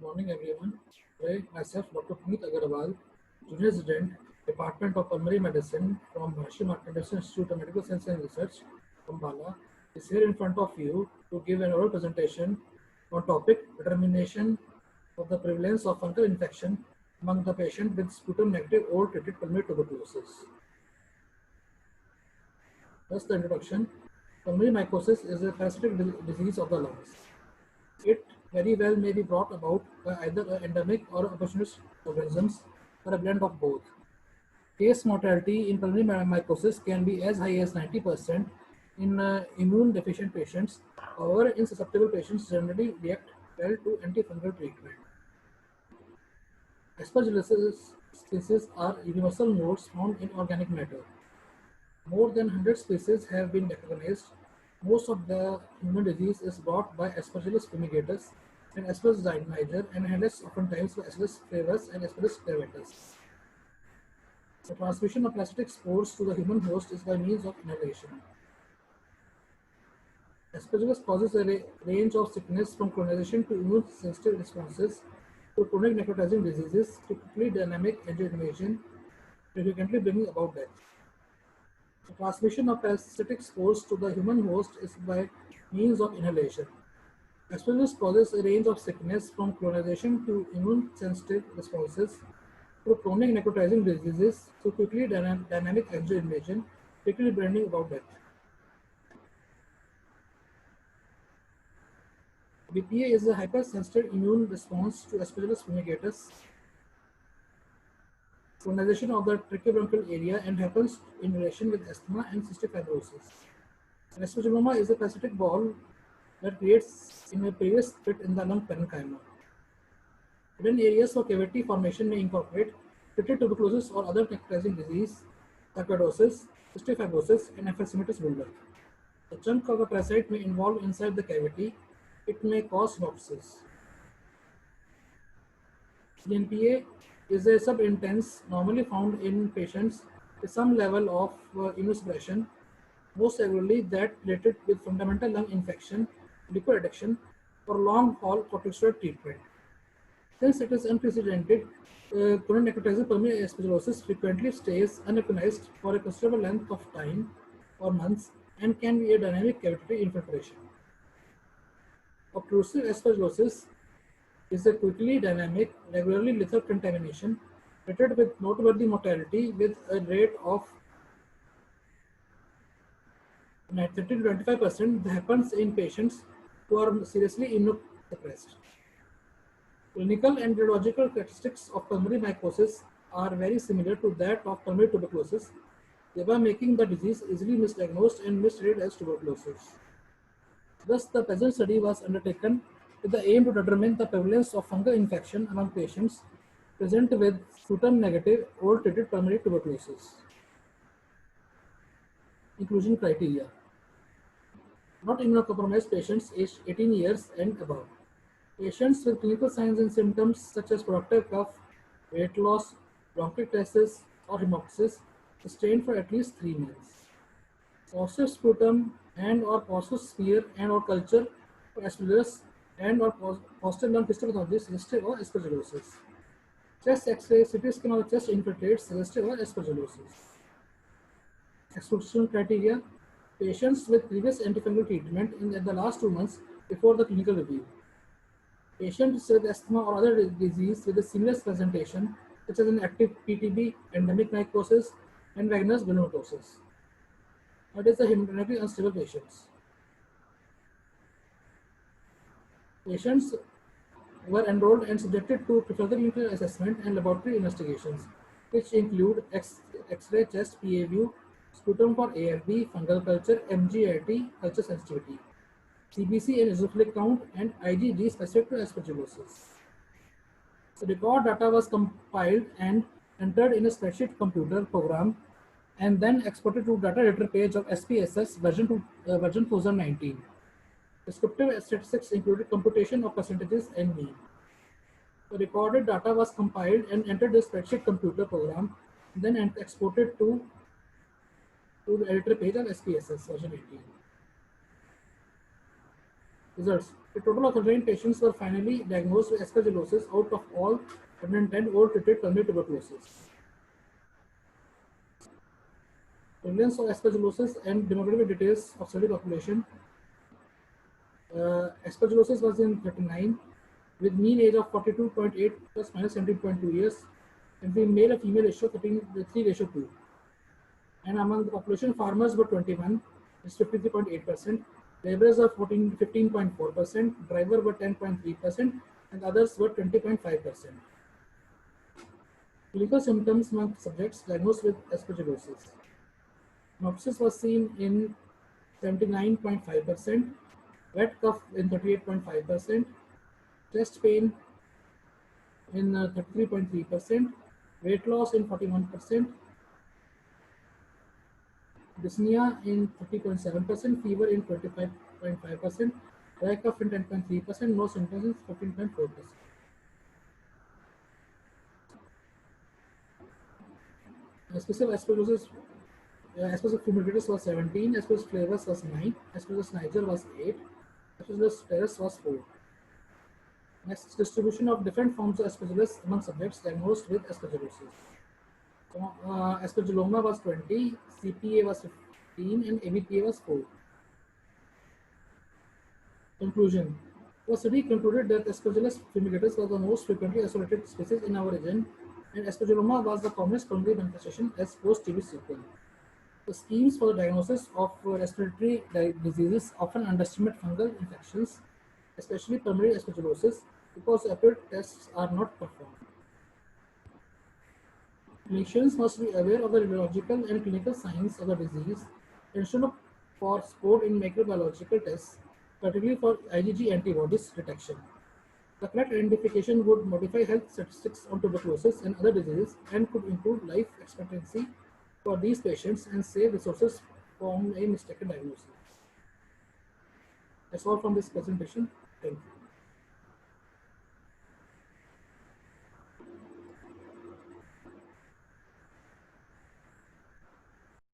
Good morning, everyone. Today, myself, Dr. Puneet Agarwal, Junior Resident, Department of Pulmonary Medicine from Maharishi Makkar Institute of Medical Science and Research, Ambala, is here in front of you to give an oral presentation on topic determination of the prevalence of fungal infection among the patient with sputum-negative or treated pulmonary tuberculosis. Thus, the introduction. Pulmonary mycosis is a parasitic disease of the lungs. It very well may be brought about by either endemic or opportunist organisms or a blend of both. Case mortality in pulmonary mycosis can be as high as 90% in immune deficient patients. However, in susceptible patients generally react well to antifungal treatment. Aspergillosis species are universal nodes found in organic matter. More than 100 species have been recognized. Most of the human disease is brought by Aspergillus fumigatus and Aspergillus niger and less oftentimes by Aspergillus flavus and Aspergillus clavatus. The transmission of parasitic spores to the human host is by means of inhalation. Aspergillus causes a range of sickness from colonization to immune-sensitive responses to chronic necrotizing diseases to quickly dynamic engine invasion, frequently bringing about death. The transmission of parasitic spores to the human host is by means of inhalation. Aspergillus causes a range of sickness from colonization to immune-sensitive responses to chronic necrotizing diseases to quickly dynamic axial invasion, quickly bringing about death. BPA is a hypersensitive immune response to Aspergillus fumigatus colonization of the tracheobronchial area and happens in relation with asthma and cystic fibrosis. An aspergilloma is a parasitic ball that creates in a previous pit in the lung parenchyma. Hidden areas for cavity formation may incorporate treated tuberculosis or other necrotizing disease, sarcoidosis, cystic fibrosis, and emphysematous buildup. The chunk of the parasite may involve inside the cavity. It may cause synopsis. CNPA is a subintense normally found in patients with some level of immunosuppression, most regularly that related with fundamental lung infection, liquid addiction, or long-haul corticosteroid treatment. Since it is unprecedented, chronic necrotizing pulmonary aspergillosis frequently stays unrecognized for a considerable length of time or months and can be a dynamic cavitary infiltration. Obtrusive aspergillosis is a quickly dynamic, regularly lethal contamination treated with noteworthy mortality with a rate of 30 to 25% that happens in patients who are seriously immunosuppressed. Clinical and radiological characteristics of pulmonary mycosis are very similar to that of pulmonary tuberculosis, thereby making the disease easily misdiagnosed and mistreated as tuberculosis. Thus, the present study was undertaken with the aim to determine the prevalence of fungal infection among patients present with sputum-negative or treated pulmonary tuberculosis. Inclusion criteria: not immunocompromised patients aged 18 years and above. Patients with clinical signs and symptoms such as productive cough, weight loss, bronchiectasis, or hemoptysis sustained for at least 3 months. Positive sputum and or positive smear and or culture for aspergillus and or positive lung histopathology suggestive of aspergillosis. Chest X-ray, CT scan or chest infiltrates suggestive of aspergillosis. Exclusion criteria: patients with previous antifungal treatment in the last 2 months before the clinical review. Patients with asthma or other disease with a similar presentation, such as an active PTB, endemic mycosis, and vaginous pneumatosis. That is the hemodynamically unstable patients. Patients were enrolled and subjected to further clinical assessment and laboratory investigations, which include X-ray chest PA view, sputum for AFB, fungal culture, MGIT, culture sensitivity, CBC and eosinophilic count, and IgG specific to aspergillosis. The record data was compiled and entered in a spreadsheet computer program and then exported to data editor page of SPSS version 2019. Descriptive statistics included computation of percentages and mean. The recorded data was compiled and entered the spreadsheet computer program, then exported to the editor page of SPSS version 18. Results. A total of 39 patients were finally diagnosed with aspergillosis out of all 110 all treated primary tuberculosis. Prevalence of aspergillosis and demographic details of study population. Aspergillosis was in 39 with mean age of 42.8 plus minus 17.2 years, and the male and female ratio 3:2. And among the population, farmers were 21, is 53.8%, laborers are 15.4%, driver were 10.3%, and others were 20.5%. Clinical symptoms among subjects diagnosed with aspergillosis. Synopsis was seen in 79.5%, wet cough in 38.5%, chest pain in 33.3%, weight loss in 41%, dyspnea in 30.7%, fever in 25.5%, dry cough in 10.3%, no symptoms in 15.4%. Specific aspergillosis, Aspergillus fumigatus was 17, Aspergillus flavus was 9, Aspergillus niger was 8, Aspergillus terris was 4. Next, distribution of different forms of aspergillus among subjects diagnosed with aspergillosis. So, aspergilloma was 20, CPA was 15, and ABPA was 4. Conclusion. The study concluded that Aspergillus fumigatus was the most frequently isolated species in our region, and aspergilloma was the commonest pulmonary manifestation as post-TB sequel. The schemes for the diagnosis of respiratory diseases often underestimate fungal infections, especially pulmonary aspergillosis, because appropriate tests are not performed. Clinicians must be aware of the radiological and clinical signs of the disease and should look for support in microbiological tests, particularly for IgG antibodies detection. The correct identification would modify health statistics on tuberculosis and other diseases and could improve life expectancy for these patients and save resources from a mistaken diagnosis. That's all from this presentation. Thank you.